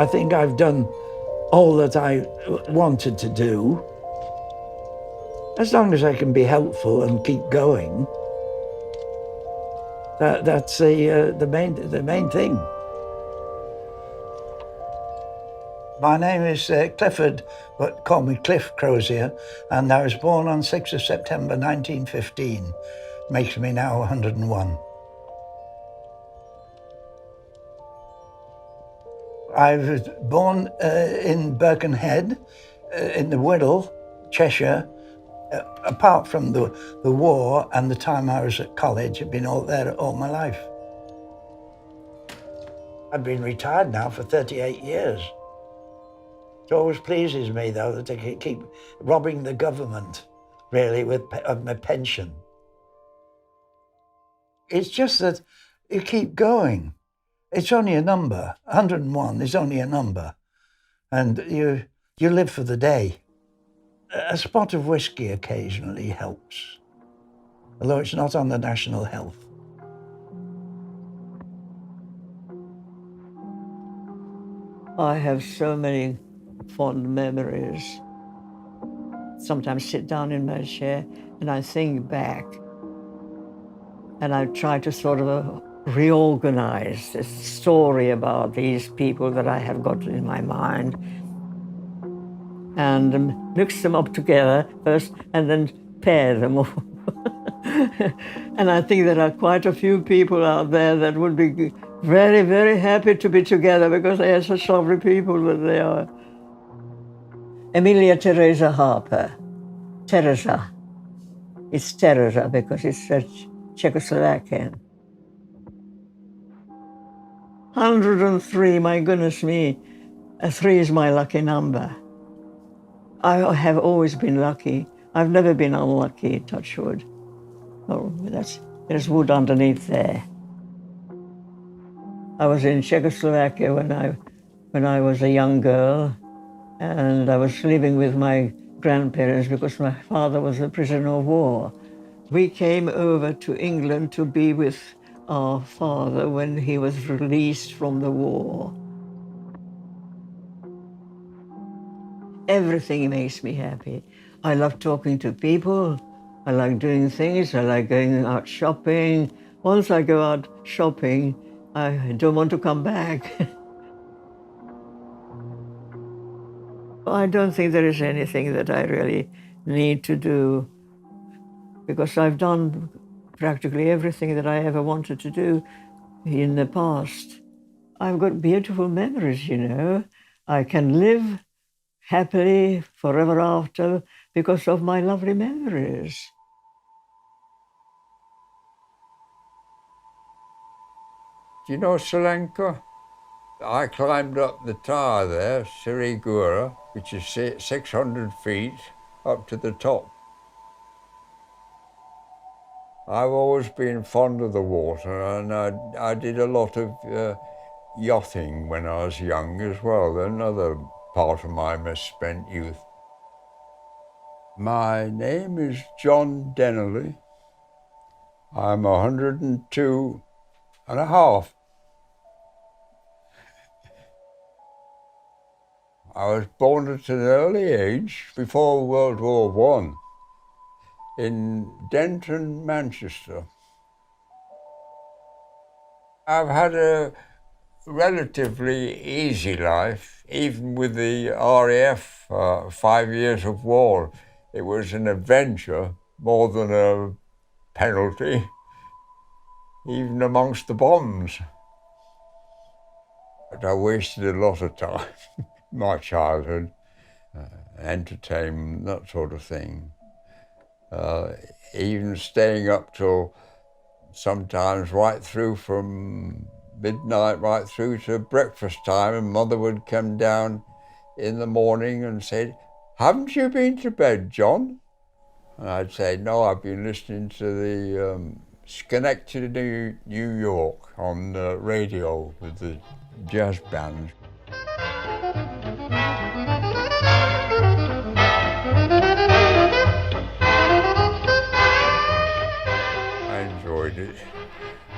I think I've done all that I wanted to do. As long as I can be helpful and keep going, that's the main thing. My name is Clifford, but call me Cliff Crozier, and I was born on 6th of September 1915. Makes me now 101. I was born in Birkenhead, in the Wirral, Cheshire. Apart from the war and the time I was at college, I've been all there all my life. I've been retired now for 38 years. It always pleases me, though, that they keep robbing the government, really, of my pension. It's just that you keep going. It's only a number. 101 is only a number. And you live for the day. A spot of whiskey occasionally helps, although it's not on the national health. I have so many fond memories. Sometimes sit down in my chair and I think back, and I try to sort of reorganize this story about these people that I have got in my mind and mix them up together first and then pair them all. And I think there are quite a few people out there that would be very, very happy to be together because they are such lovely people that they are. Emilia Teresa Harper. Teresa. It's Teresa because it's Czechoslovakian. 103, my goodness me. 3 is my lucky number. I have always been lucky. I've never been unlucky, touch wood. Oh, there's wood underneath there. I was in Czechoslovakia when I was a young girl, and I was living with my grandparents because my father was a prisoner of war. We came over to England to be with our father when he was released from the war. Everything makes me happy. I love talking to people. I like doing things. I like going out shopping. Once I go out shopping, I don't want to come back. I don't think there is anything that I really need to do because I've done practically everything that I ever wanted to do in the past. I've got beautiful memories, you know. I can live happily forever after because of my lovely memories. Do you know Sri Lanka? I climbed up the tower there, Sirigura, which is 600 feet up to the top. I've always been fond of the water, and I did a lot of yachting when I was young as well, another part of my misspent youth. My name is John Dennerley. I'm 102 and a half. I was born at an early age, before World War I, in Denton, Manchester. I've had a relatively easy life, even with the RAF 5 years of war. It was an adventure more than a penalty, even amongst the bombs. But I wasted a lot of time. My childhood, entertainment, that sort of thing. Even staying up till sometimes right through from midnight right through to breakfast time, and Mother would come down in the morning and say, "Haven't you been to bed, John?" And I'd say, "No, I've been listening to the Schenectady, New York on the radio with the jazz band." It.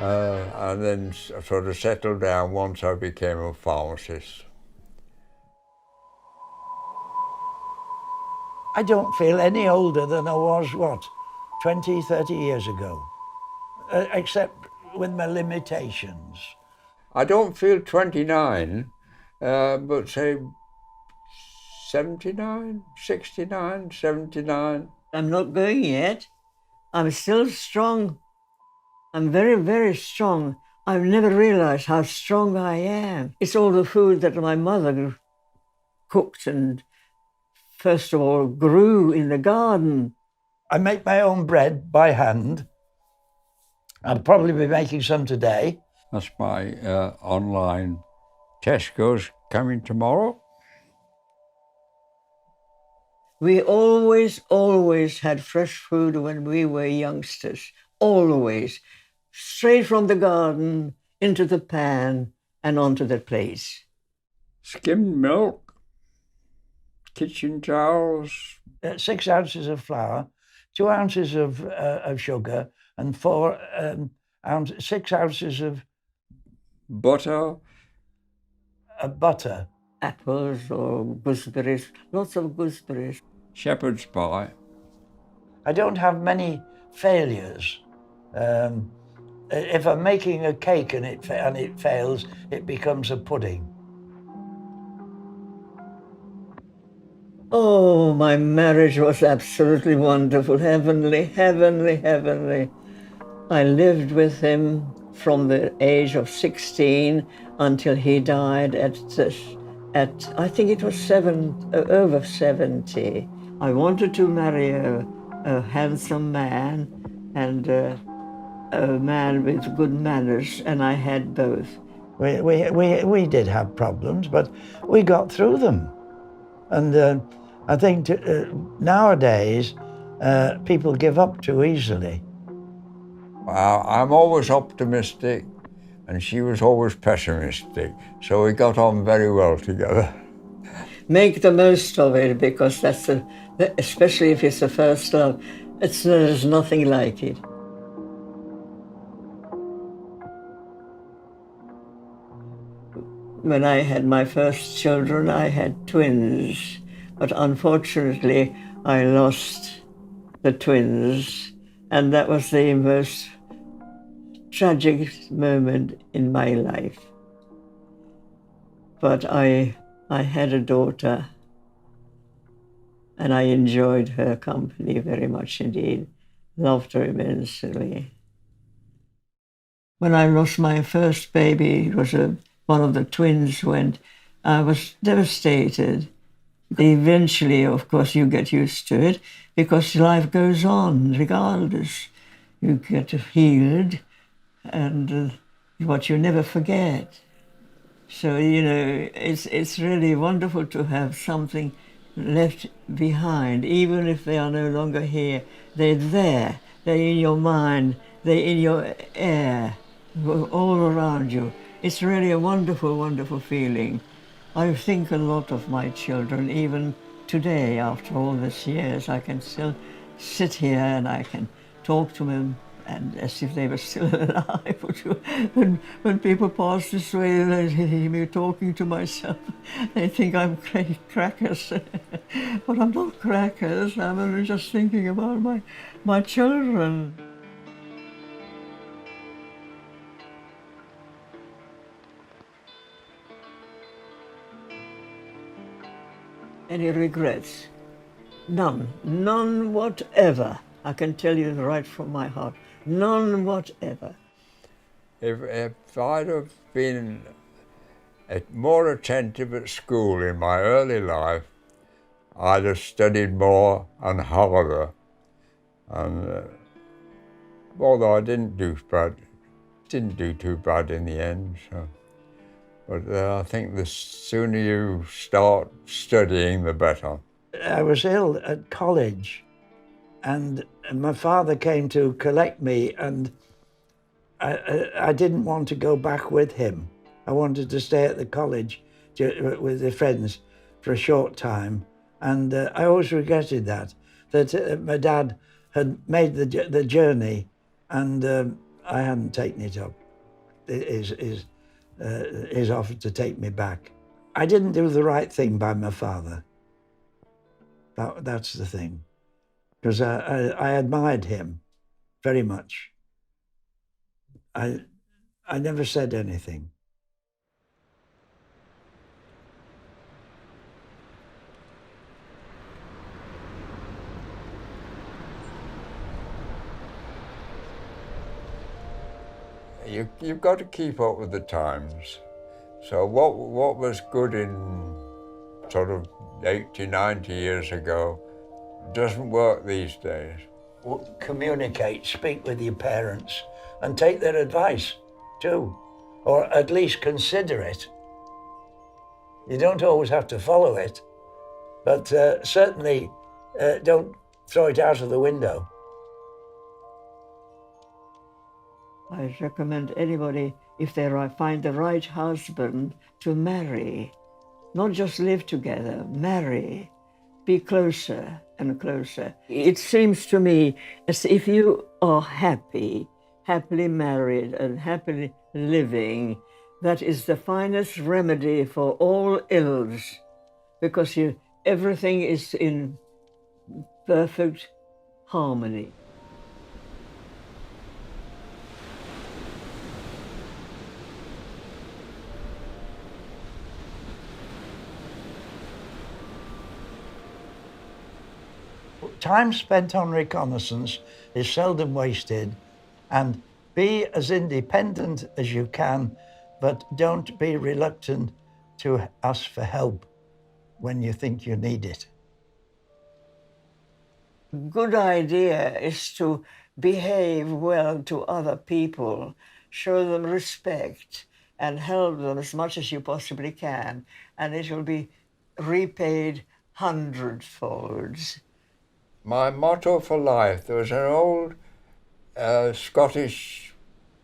And then sort of settled down once I became a pharmacist. I don't feel any older than I was, 20, 30 years ago, except with my limitations. I don't feel 29, but say 79, 69, 79. I'm not going yet. I'm still strong. I'm very, very strong. I've never realized how strong I am. It's all the food that my mother cooked and, first of all, grew in the garden. I make my own bread by hand. I'll probably be making some today. That's my online. Tesco's coming tomorrow. We always had fresh food when we were youngsters. Always. Straight from the garden into the pan and onto the plate. Skimmed milk, kitchen towels. 6 ounces of flour, 2 ounces of sugar, and 6 ounces of Butter. butter. Apples or gooseberries, lots of gooseberries. Shepherd's pie. I don't have many failures. If I'm making a cake and it fails, it becomes a pudding. Oh, my marriage was absolutely wonderful, heavenly, heavenly, heavenly. I lived with him from the age of 16 until he died at I think it was over 70. I wanted to marry a handsome man and a man with good manners, and I had both. We did have problems, but we got through them. And I think nowadays people give up too easily. I'm always optimistic, and she was always pessimistic, so we got on very well together. Make the most of it, because that's especially if it's the first love, there's nothing like it. When I had my first children, I had twins, but unfortunately I lost the twins, and that was the most tragic moment in my life. But I had a daughter, and I enjoyed her company very much indeed, loved her immensely. When I lost my first baby, it was one of the twins went, I was devastated. Eventually, of course, you get used to it, because life goes on regardless. You get healed, and what you never forget. So, it's really wonderful to have something left behind, even if they are no longer here. They're there, they're in your mind, they're in your air, all around you. It's really a wonderful, wonderful feeling. I think a lot of my children, even today, after all these years. I can still sit here and I can talk to them and as if they were still alive. When people pass this way, they hear me talking to myself. They think I'm crackers. But I'm not crackers. I'm only just thinking about my children. Any regrets? None. None whatever. I can tell you right from my heart. None whatever. If I'd have been more attentive at school in my early life, I'd have studied more and harder. And although I didn't do too bad in the end. So. But I think the sooner you start studying, the better. I was ill at college, and my father came to collect me, and I didn't want to go back with him. I wanted to stay at the college with the friends for a short time, and I always regretted that my dad had made the journey, and I hadn't taken it up. His offer to take me back. I didn't do the right thing by my father. That's the thing. Because I admired him very much. I never said anything. You've got to keep up with the times. So what was good in sort of 80, 90 years ago doesn't work these days. Communicate, speak with your parents, and take their advice too, or at least consider it. You don't always have to follow it, but certainly don't throw it out of the window. I recommend anybody, if they find the right husband, to marry. Not just live together, marry. Be closer and closer. It seems to me as if you are happy, happily married and happily living, that is the finest remedy for all ills, because everything is in perfect harmony. Time spent on reconnaissance is seldom wasted, and be as independent as you can, but don't be reluctant to ask for help when you think you need it. Good idea is to behave well to other people, show them respect, and help them as much as you possibly can, and it will be repaid hundredfolds. My motto for life, there was an old Scottish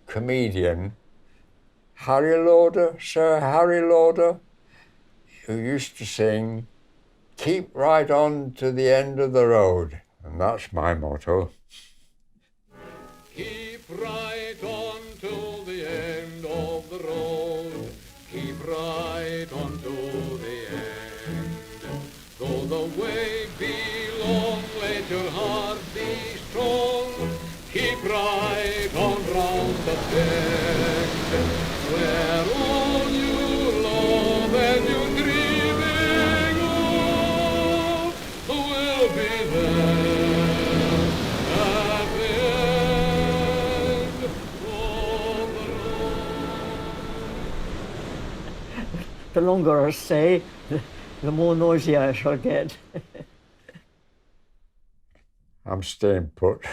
comedian, Sir Harry Lauder, who used to sing, "Keep right on to the end of the road," and that's my motto. Keep right on till the end of the road. Keep right on to the end. Though the way be long, let your heart be strong. Keep right on round the bend, where all you love and you dreaming of will be there at the end of the road. The longer I stay, the more noisy I shall get. I'm staying put.